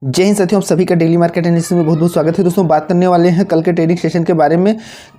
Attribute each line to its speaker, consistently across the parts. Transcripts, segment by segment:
Speaker 1: जय हिंद साथियों, आप सभी का डेली मार्केट एनालिसिस में बहुत बहुत स्वागत है। दोस्तों, बात करने वाले हैं कल के ट्रेडिंग सेशन के बारे में।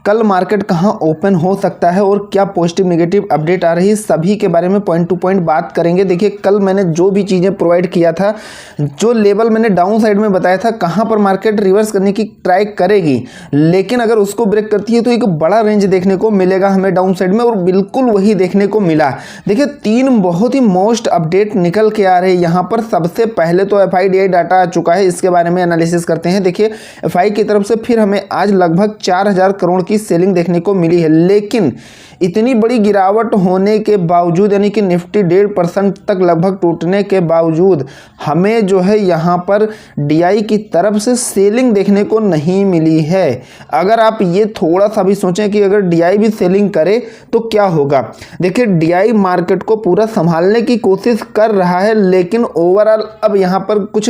Speaker 1: कल मार्केट कहां ओपन हो सकता है और क्या पॉजिटिव नेगेटिव अपडेट आ रही है, सभी के बारे में पॉइंट टू पॉइंट बात करेंगे। देखिए, कल मैंने जो भी चीज़ें प्रोवाइड किया था, जो लेवल मैंने डाउन साइड में बताया था कहाँ पर मार्केट रिवर्स करने की ट्राई करेगी, लेकिन अगर उसको ब्रेक करती है तो एक बड़ा रेंज देखने को मिलेगा हमें डाउन साइड में, और बिल्कुल वही देखने को मिला। देखिए, तीन बहुत ही मोस्ट अपडेट निकल के आ रहे हैं यहाँ पर। सबसे पहले तो FIDI डाटा चुका है, इसके बारे में एनालिसिस करते हैं। देखिए, FI की तरफ से फिर हमें आज लगभग 4000 करोड़ की सेलिंग देखने को मिली है, लेकिन इतनी बड़ी गिरावट होने के बावजूद, यानी कि निफ्टी 1.5% तक लगभग टूटने के बावजूद हमें जो है यहाँ पर DI की तरफ से सेलिंग देखने को नहीं मिली है। अगर आप ये थोड़ा सा भी सोचें कि अगर DI भी सेलिंग करे तो क्या होगा। देखिए, DI मार्केट को पूरा संभालने की कोशिश कर रहा है, लेकिन ओवरऑल अब यहाँ पर कुछ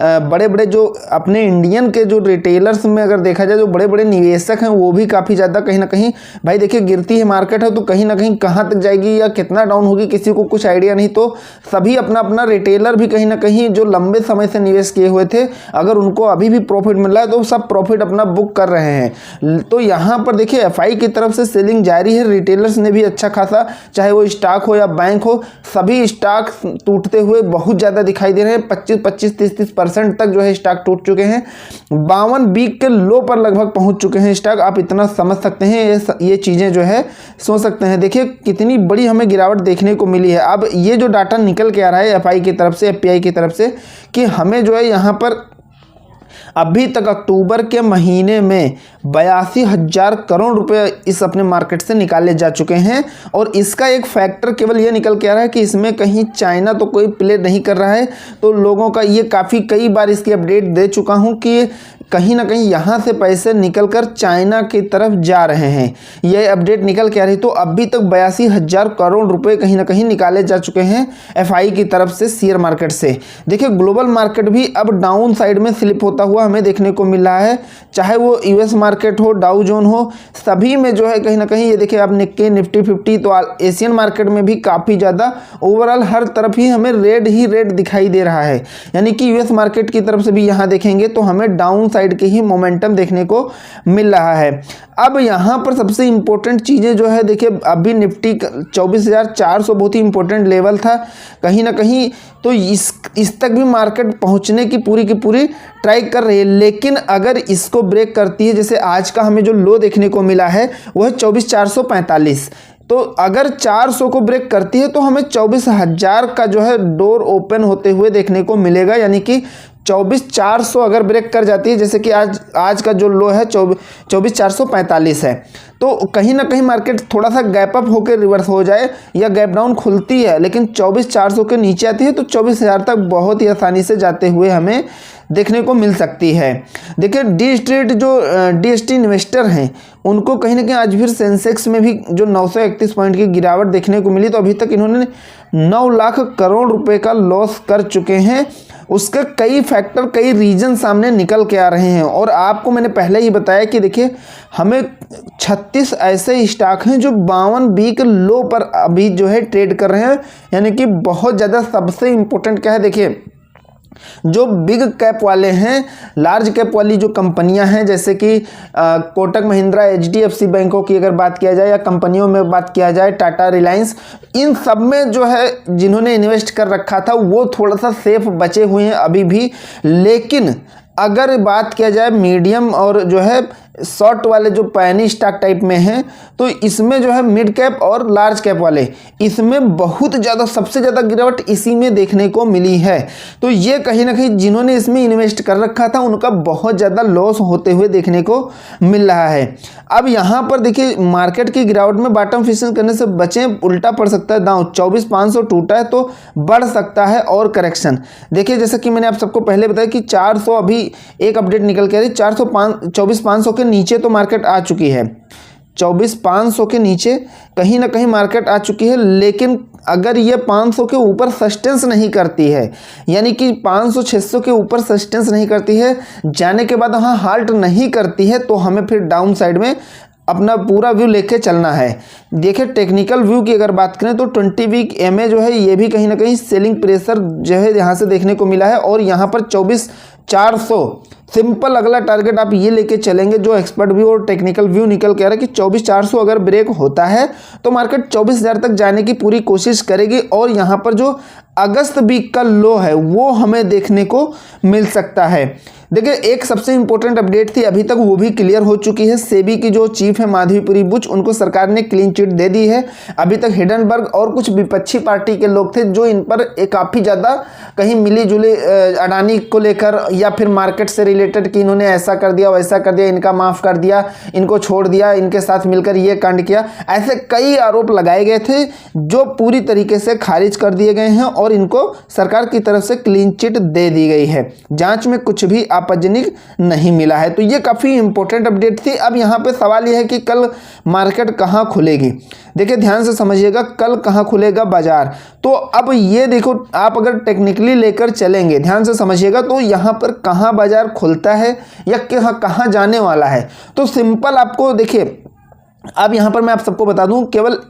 Speaker 1: बड़े बड़े जो अपने इंडियन के जो रिटेलर्स में अगर देखा जाए, जो बड़े बड़े निवेशक हैं, वो भी काफ़ी ज़्यादा कहीं ना कहीं, भाई देखिए, गिरती है मार्केट है तो कहीं ना कहीं कहाँ तक जाएगी या कितना डाउन होगी किसी को कुछ आइडिया नहीं। तो सभी अपना अपना रिटेलर भी कहीं ना कहीं जो लंबे समय से निवेश किए हुए थे, अगर उनको अभी भी प्रॉफिट मिल रहा है तो सब प्रॉफिट अपना बुक कर रहे हैं। तो यहाँ पर देखिए, FI की तरफ से सेलिंग जारी है। रिटेलर्स ने भी अच्छा खासा, चाहे वो स्टॉक हो या बैंक हो, सभी स्टॉक टूटते हुए बहुत ज़्यादा दिखाई दे रहे हैं। 25-25, 30% तक जो है स्टॉक टूट चुके हैं। 52 वीक के लो पर लगभग पहुंच चुके हैं स्टॉक। आप इतना समझ सकते हैं, ये चीज़ें जो है सोच सकते हैं। देखिए, कितनी बड़ी हमें गिरावट देखने को मिली है। अब ये जो डाटा निकल के आ रहा है FI की तरफ से, FPI की तरफ से, कि हमें जो है यहाँ पर अभी तक अक्टूबर के महीने में 82,000 करोड़ रुपए इस अपने मार्केट से निकाले जा चुके हैं। और इसका एक फैक्टर केवल ये निकल के आ रहा है कि इसमें कहीं चाइना तो कोई प्ले नहीं कर रहा है। तो लोगों का ये काफ़ी कई बार इसकी अपडेट दे चुका हूँ कि कहीं ना कहीं यहाँ से पैसे निकलकर चाइना की तरफ जा रहे हैं। ये अपडेट निकल के आ रही। तो अभी तक 82,000 करोड़ रुपए कहीं ना कहीं निकाले जा चुके हैं FI की तरफ से शेयर मार्केट से। देखिए, ग्लोबल मार्केट भी अब डाउन साइड में स्लिप होता हुआ हमें देखने को मिल रहा है, चाहे वो US मार्केट हो, डाउ जोन हो, सभी में जो है कहीं ना कहीं, ये देखिए आप निफ्टी 50, तो एशियन मार्केट में भी काफ़ी ज़्यादा ओवरऑल हर तरफ ही हमें रेड ही रेड दिखाई दे रहा है। यानी कि US मार्केट की तरफ से भी यहाँ देखेंगे तो हमें डाउन साइड के ही मोमेंटम देखने को मिल रहा है। अब यहाँ पर सबसे इंपॉर्टेंट चीज़ें जो है, देखिए अभी निफ्टी 24,400 बहुत ही इंपॉर्टेंट लेवल था कहीं ना कहीं, तो इस तक भी मार्केट पहुँचने की पूरी ट्राई कर रही है। लेकिन अगर इसको ब्रेक करती है, जैसे आज का हमें जो लो देखने को मिला है वो है 24,445, तो अगर 400 को ब्रेक करती है तो हमें 24,000 का जो है डोर ओपन होते हुए देखने को मिलेगा। यानी कि 24,400 अगर ब्रेक कर जाती है, जैसे कि आज का जो लो है 24,445 है, तो कहीं ना कहीं मार्केट थोड़ा सा गैप अप होकर रिवर्स हो जाए या गैप डाउन खुलती है, लेकिन 24,400 के नीचे आती है तो 24,000 तक बहुत ही आसानी से जाते हुए हमें देखने को मिल सकती है। देखिए, DST इन्वेस्टर हैं, उनको कहीं ना कहीं आज फिर सेंसेक्स में भी जो 931 पॉइंट की गिरावट देखने को मिली, तो अभी तक इन्होंने 9 लाख करोड़ रुपए का लॉस कर चुके हैं। उसके कई फैक्टर, कई रीजन सामने निकल के आ रहे हैं। और आपको मैंने पहले ही बताया कि देखिए, हमें 36 ऐसे स्टॉक हैं जो 52 वीक लो पर अभी जो है ट्रेड कर रहे हैं। यानी कि बहुत ज़्यादा, सबसे इम्पोर्टेंट क्या है, देखिए जो बिग कैप वाले हैं, लार्ज कैप वाली जो कंपनियां हैं, जैसे कि कोटक महिंद्रा, HDFC बैंकों की अगर बात किया जाए, या कंपनियों में बात किया जाए, टाटा, रिलायंस, इन सब में जो है जिन्होंने इन्वेस्ट कर रखा था वो थोड़ा सा सेफ बचे हुए हैं अभी भी। लेकिन अगर बात किया जाए मीडियम और जो है शॉर्ट वाले जो पैनी स्टॉक टाइप में हैं, तो इसमें जो है मिड कैप और लार्ज कैप वाले, इसमें बहुत ज़्यादा, सबसे ज़्यादा गिरावट इसी में देखने को मिली है। तो ये कहीं ना कहीं जिन्होंने इसमें इन्वेस्ट कर रखा था उनका बहुत ज़्यादा लॉस होते हुए देखने को मिल रहा है। अब यहाँ पर देखिए, मार्केट की गिरावट में बॉटम फिशिंग करने से बचें, उल्टा पड़ सकता है दांव। 24,500 टूटा है तो बढ़ सकता है और करेक्शन। देखिए, जैसा कि मैंने आप सबको पहले बताया कि 400, अभी एक अपडेट निकल के आ रही, 24,500 के नीचे तो मार्केट आ चुकी है। 24,500 के नीचे कहीं ना कहीं मार्केट आ चुकी है। लेकिन अगर ये 500 के ऊपर सस्टेंस नहीं करती है, यानी कि 500-600 के ऊपर सस्टेंस नहीं करती है, जाने के बाद वहाँ हाल्ट नहीं करती है, तो हमें फिर डाउन साइड में अपना पूरा व्यू लेके चलना है। देखिए, टेक्निकल व्यू की अगर बात करें तो 20 वीक MA जो है, ये भी कहीं ना कहीं सेलिंग प्रेशर जो है यहाँ से देखने को मिला है। और यहाँ पर 2400 सिंपल अगला टारगेट आप ये लेके चलेंगे, जो एक्सपर्ट व्यू और टेक्निकल व्यू निकल के आ रहा है कि 24,400 अगर ब्रेक होता है तो मार्केट 24,000 तक जाने की पूरी कोशिश करेगी और यहाँ पर जो अगस्त वीक का लो है वो हमें देखने को मिल सकता है। देखिए एक सबसे इंपॉर्टेंट अपडेट थी, अभी तक वो भी क्लियर हो चुकी है। सेबी की जो चीफ है माधवीपुरी बुच, उनको सरकार ने क्लीन चिट दे दी है। अभी तक हिडनबर्ग और कुछ विपक्षी पार्टी के लोग थे जो इन पर काफ़ी ज़्यादा कहीं मिली जुली अडानी को लेकर या फिर मार्केट से रिलेटेड कि इन्होंने ऐसा कर दिया वैसा कर दिया, इनका माफ़ कर दिया, इनको छोड़ दिया, इनके साथ मिलकर ये कांड किया, ऐसे कई आरोप लगाए गए थे जो पूरी तरीके से खारिज कर दिए गए हैं और इनको सरकार की तरफ से क्लीन चिट दे दी गई है। जांच में कुछ भी आपत्तिजनक नहीं मिला है। तो ये काफ़ी इंपॉर्टेंट अपडेट थी। अब यहाँ पे सवाल यह है कि कल मार्केट कहाँ खुलेगी। देखिए ध्यान से समझिएगा, कल कहाँ खुलेगा बाजार। तो अब ये देखो, आप अगर टेक्निकली लेकर चलेंगे, ध्यान से समझिएगा, तो यहाँ पर कहाँ बाजार खुलता है या कहाँ जाने वाला है। तो सिंपल आपको देखिए, अब यहाँ पर मैं आप सबको बता दूं, केवल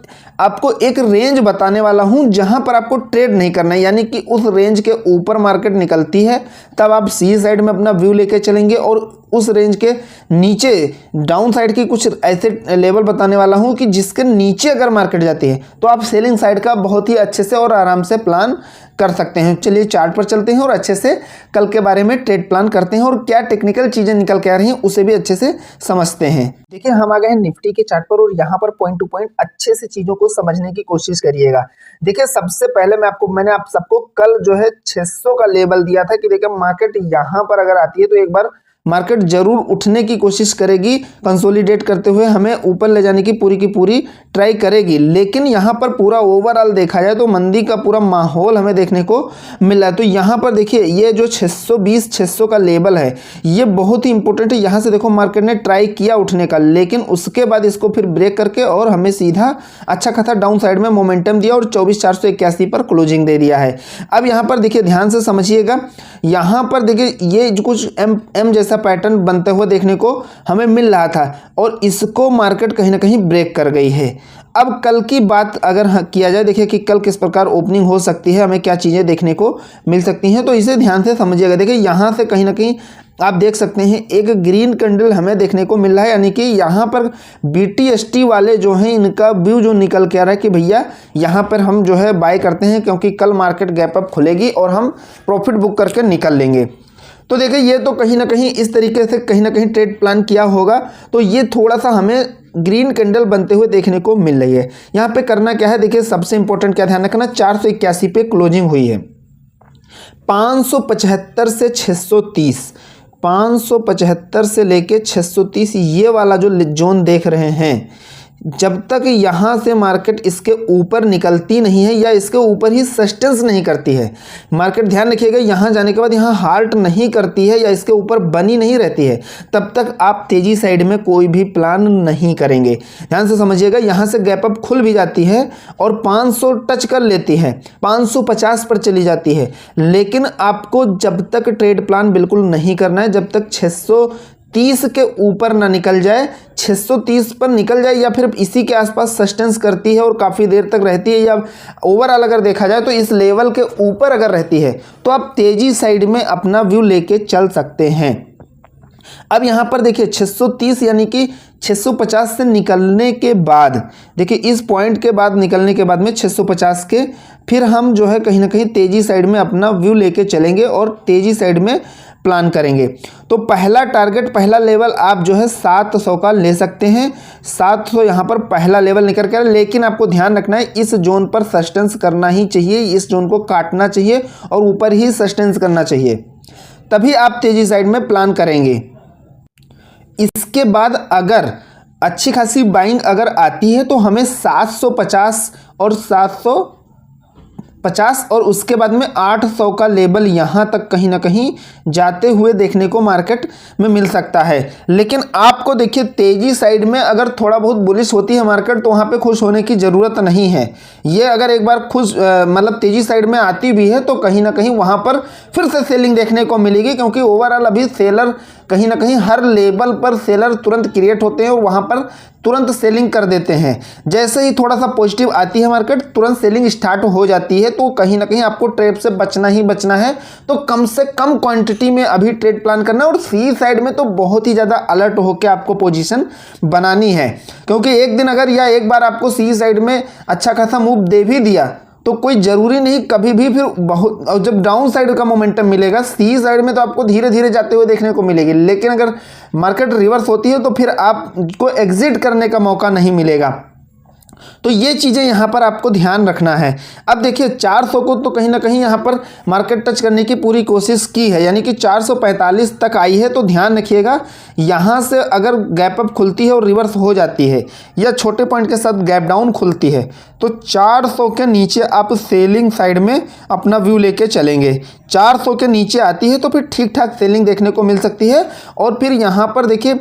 Speaker 1: आपको एक रेंज बताने वाला हूं जहां पर आपको ट्रेड नहीं करना है, यानी कि उस रेंज के ऊपर मार्केट निकलती है तब आप सी साइड में अपना व्यू लेके चलेंगे और उस रेंज के नीचे डाउन साइड की कुछ ऐसे लेवल बताने वाला हूं कि जिसके नीचे अगर मार्केट जाती है तो आप सेलिंग साइड का बहुत ही अच्छे से और आराम से प्लान कर सकते हैं। चलिए चार्ट पर चलते हैं और अच्छे से कल के बारे में ट्रेड प्लान करते हैं और क्या टेक्निकल चीज़ें निकल के आ रही हैं उसे भी अच्छे से समझते हैं। देखिए हम आ गए हैं निफ्टी के चार्ट पर और यहाँ पर पॉइंट टू पॉइंट अच्छे से चीज़ों को समझने की कोशिश करिएगा। देखिए सबसे पहले मैंने आप सबको कल जो है 600 का लेवल दिया था कि देखिए मार्केट यहाँ पर अगर आती है तो एक बार मार्केट जरूर उठने की कोशिश करेगी, कंसोलिडेट करते हुए हमें ऊपर ले जाने की पूरी ट्राई करेगी। लेकिन यहाँ पर पूरा ओवरऑल देखा जाए तो मंदी का पूरा माहौल हमें देखने को मिला है। तो यहाँ पर देखिए ये जो 620-600 का लेवल है ये बहुत ही इंपॉर्टेंट है। यहाँ से देखो मार्केट ने ट्राई किया उठने का, लेकिन उसके बाद इसको फिर ब्रेक करके और हमें सीधा अच्छा खासा डाउन साइड में मोमेंटम दिया और 24,481 पर क्लोजिंग दे दिया है। अब यहाँ पर देखिए ध्यान से समझिएगा, यहाँ पर देखिए ये जो कुछ एम जैसा पैटर्न बनते हुए देखने को हमें मिल रहा था और इसको मार्केट कहीं ना कहीं ब्रेक कर गई है। अब कल की बात अगर किया जाए, देखिए कि कल किस प्रकार ओपनिंग हो सकती है, हमें क्या चीज़ें देखने को मिल सकती हैं, तो इसे ध्यान से समझिएगा। देखिए यहाँ से कहीं ना कहीं आप देख सकते हैं एक ग्रीन कैंडल हमें देखने को मिल रहा है, यानी कि यहाँ पर BTST वाले जो हैं इनका व्यू जो निकल के आ रहा है कि भैया यहाँ पर हम जो है बाय करते हैं क्योंकि कल मार्केट गैप अप खुलेगी और हम प्रॉफिट बुक करके निकल लेंगे। तो देखिए ये तो कहीं ना कहीं इस तरीके से कहीं ना कहीं ट्रेड प्लान किया होगा, तो ये थोड़ा सा हमें ग्रीन कैंडल बनते हुए देखने को मिल रही है। यहाँ पे करना क्या है, देखिए सबसे इंपॉर्टेंट क्या ध्यान रखना, 481 पे क्लोजिंग हुई है। 575 से 630, 575 से लेके 630 ये वाला जो जोन देख रहे हैं, जब तक यहाँ से मार्केट इसके ऊपर निकलती नहीं है या इसके ऊपर ही सस्टेंस नहीं करती है, मार्केट ध्यान रखिएगा यहाँ जाने के बाद यहाँ हाल्ट नहीं करती है या इसके ऊपर बनी नहीं रहती है, तब तक आप तेजी साइड में कोई भी प्लान नहीं करेंगे। ध्यान से समझिएगा, यहाँ से गैप अप खुल भी जाती है और 500 टच कर लेती है, 550 पर चली जाती है, लेकिन आपको जब तक ट्रेड प्लान बिल्कुल नहीं करना है जब तक 630 के ऊपर ना निकल जाए, 630 पर निकल जाए या फिर इसी के आसपास सस्टेंस करती है और काफ़ी देर तक रहती है, या ओवरऑल अगर देखा जाए तो इस लेवल के ऊपर अगर रहती है तो आप तेजी साइड में अपना व्यू लेके चल सकते हैं। अब यहाँ पर देखिए 630 यानी कि 650 से निकलने के बाद, देखिए इस पॉइंट के बाद निकलने के बाद में 650 के फिर हम जो है कहीं ना कहीं तेजी साइड में अपना व्यू लेके चलेंगे और तेजी साइड में प्लान करेंगे। तो पहला टारगेट, पहला लेवल आप जो है 700 का ले सकते हैं। 700 यहाँ पर पहला लेवल निकल के, लेकिन आपको ध्यान रखना है इस जोन पर सस्टेंस करना ही चाहिए, इस जोन को काटना चाहिए और ऊपर ही सस्टेंस करना चाहिए, तभी आप तेजी साइड में प्लान करेंगे। इसके बाद अगर अच्छी खासी बाइंग अगर आती है तो हमें 750 और 750 और उसके बाद में 800 का लेवल यहाँ तक कहीं ना कहीं जाते हुए देखने को मार्केट में मिल सकता है। लेकिन आपको देखिए तेजी साइड में अगर थोड़ा बहुत बुलिश होती है मार्केट तो वहाँ पे खुश होने की ज़रूरत नहीं है। ये अगर एक बार खुश मतलब तेजी साइड में आती भी है तो कहीं ना कहीं वहाँ पर फिर से सेलिंग देखने को मिलेगी, क्योंकि ओवरऑल अभी सेलर कहीं ना कहीं हर लेवल पर सेलर तुरंत क्रिएट होते हैं और वहाँ पर तुरंत सेलिंग कर देते हैं। जैसे ही थोड़ा सा पॉजिटिव आती है मार्केट, तुरंत सेलिंग स्टार्ट हो जाती है। तो कहीं ना कहीं आपको ट्रेड से बचना ही बचना है। तो कम से कम क्वांटिटी में अभी ट्रेड प्लान करना है, और सी साइड में तो बहुत ही ज़्यादा अलर्ट होकर आपको पोजीशन बनानी है, क्योंकि एक दिन अगर या एक बार आपको सी साइड में अच्छा खासा मूव दे भी दिया तो कोई ज़रूरी नहीं कभी भी फिर बहुत, और जब डाउन साइड का मोमेंटम मिलेगा सी साइड में तो आपको धीरे धीरे जाते हुए देखने को मिलेगी। लेकिन अगर मार्केट रिवर्स होती है तो फिर आपको एग्जिट करने का मौका नहीं मिलेगा। तो ये चीज़ें यहाँ पर आपको ध्यान रखना है। अब देखिए 400 को तो कहीं ना कहीं यहाँ पर मार्केट टच करने की पूरी कोशिश की है, यानी कि 445 तक आई है। तो ध्यान रखिएगा, यहाँ से अगर गैप अप खुलती है और रिवर्स हो जाती है या छोटे पॉइंट के साथ गैप डाउन खुलती है तो 400 के नीचे आप सेलिंग साइड में अपना व्यू लेके चलेंगे। 400 के नीचे आती है तो फिर ठीक ठाक सेलिंग देखने को मिल सकती है। और फिर यहाँ पर देखिए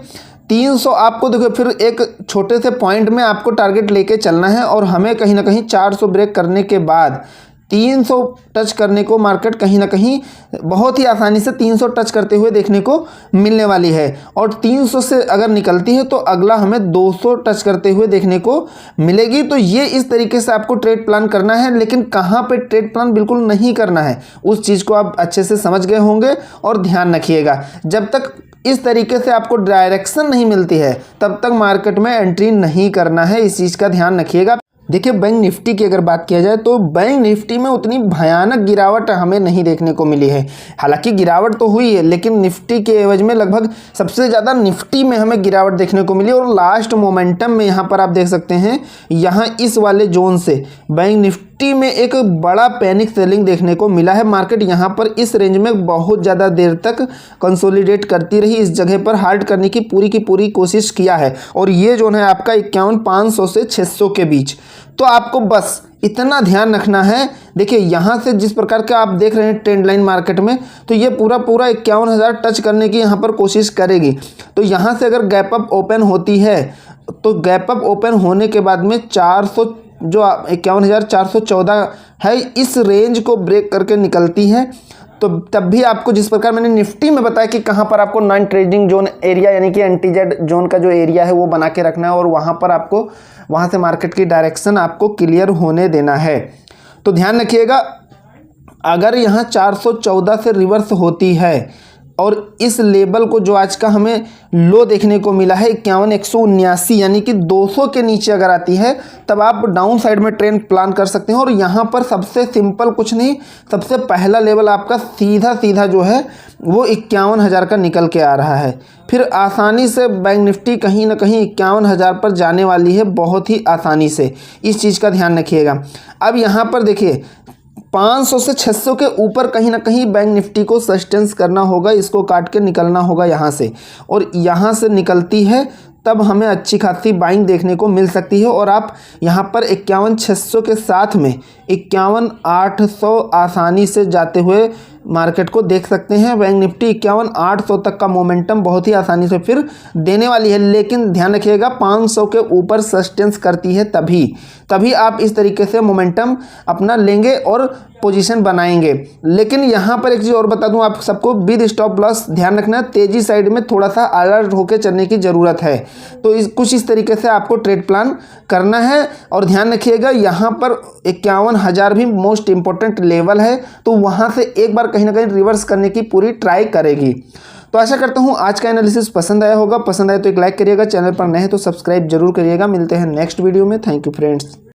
Speaker 1: 300 आपको देखो, फिर एक छोटे से पॉइंट में आपको टारगेट लेके चलना है, और हमें कहीं ना कहीं 400 ब्रेक करने के बाद 300 टच करने को मार्केट कहीं ना कहीं बहुत ही आसानी से 300 टच करते हुए देखने को मिलने वाली है। और 300 से अगर निकलती है तो अगला हमें 200 टच करते हुए देखने को मिलेगी। तो ये इस तरीके से आपको ट्रेड प्लान करना है। लेकिन कहाँ पे ट्रेड प्लान बिल्कुल नहीं करना है, उस चीज़ को आप अच्छे से समझ गए होंगे। और ध्यान रखिएगा, जब तक इस तरीके से आपको डायरेक्शन नहीं मिलती है तब तक मार्केट में एंट्री नहीं करना है, इस चीज़ का ध्यान रखिएगा। देखिए बैंक निफ्टी की अगर बात किया जाए तो बैंक निफ्टी में उतनी भयानक गिरावट हमें नहीं देखने को मिली है। हालांकि गिरावट तो हुई है, लेकिन निफ्टी के एवज में लगभग सबसे ज़्यादा निफ्टी में हमें गिरावट देखने को मिली। और लास्ट मोमेंटम में यहाँ पर आप देख सकते हैं, यहाँ इस वाले जोन से बैंक निफ्टी में एक बड़ा पैनिक सेलिंग देखने को मिला है। मार्केट यहाँ पर इस रेंज में बहुत ज़्यादा देर तक कंसोलिडेट करती रही, इस जगह पर हाल्ट करने की पूरी कोशिश किया है। और ये जोन है आपका 51,500 से 600 के बीच। तो आपको बस इतना ध्यान रखना है। देखिए यहाँ से जिस प्रकार का आप देख रहे हैं ट्रेंड लाइन मार्केट में, तो ये पूरा 51,000 टच करने की यहाँ पर कोशिश करेगी। तो यहाँ से अगर गैप अप ओपन होती है तो गैप अप ओपन होने के बाद में 400 जो 51,414 है, इस रेंज को ब्रेक करके निकलती है तो तब भी आपको, जिस प्रकार मैंने निफ्टी में बताया कि कहाँ पर आपको नॉन ट्रेडिंग जोन एरिया यानी कि एंटीजेड जोन का जो एरिया है वो बना के रखना है, और वहाँ पर आपको वहाँ से मार्केट की डायरेक्शन आपको क्लियर होने देना है। तो ध्यान रखिएगा, अगर यहाँ 414 से रिवर्स होती है और इस लेवल को जो आज का हमें लो देखने को मिला है 51,179 यानी कि 200 के नीचे अगर आती है तब आप डाउन साइड में ट्रेंड प्लान कर सकते हैं। और यहाँ पर सबसे सिंपल कुछ नहीं, सबसे पहला लेवल आपका सीधा जो है वो 51,000 का निकल के आ रहा है। फिर आसानी से बैंक निफ्टी कहीं ना कहीं 51,000 पर जाने वाली है, बहुत ही आसानी से, इस चीज़ का ध्यान रखिएगा। अब यहाँ पर देखिए 500 से 600 के ऊपर कहीं ना कहीं बैंक निफ्टी को सस्टेंस करना होगा, इसको काट के निकलना होगा यहाँ से, और यहाँ से निकलती है तब हमें अच्छी खासी बाइंग देखने को मिल सकती है। और आप यहाँ पर 51,600 के साथ में 51,800 आसानी से जाते हुए मार्केट को देख सकते हैं। बैंक निफ्टी 51,800 तक का मोमेंटम बहुत ही आसानी से फिर देने वाली है। लेकिन ध्यान रखिएगा 500 के ऊपर सस्टेंस करती है तभी आप इस तरीके से मोमेंटम अपना लेंगे और पोजीशन बनाएंगे। लेकिन यहाँ पर एक चीज़ और बता दूं आप सबको, विद स्टॉप लॉस ध्यान रखना, तेजी साइड में थोड़ा सा अलर्ट होकर चलने की ज़रूरत है। तो कुछ इस तरीके से आपको ट्रेड प्लान करना है। और ध्यान रखिएगा यहाँ पर 51,000 भी मोस्ट इंपॉर्टेंट लेवल है, तो वहाँ से एक बार कहीं ना कहीं रिवर्स करने की पूरी ट्राई करेगी। तो आशा करता हूँ आज का एनालिसिस पसंद आया होगा। पसंद आए तो एक लाइक करिएगा, चैनल पर नए हैं तो सब्सक्राइब जरूर करिएगा। मिलते हैं नेक्स्ट वीडियो में। Thank you friends.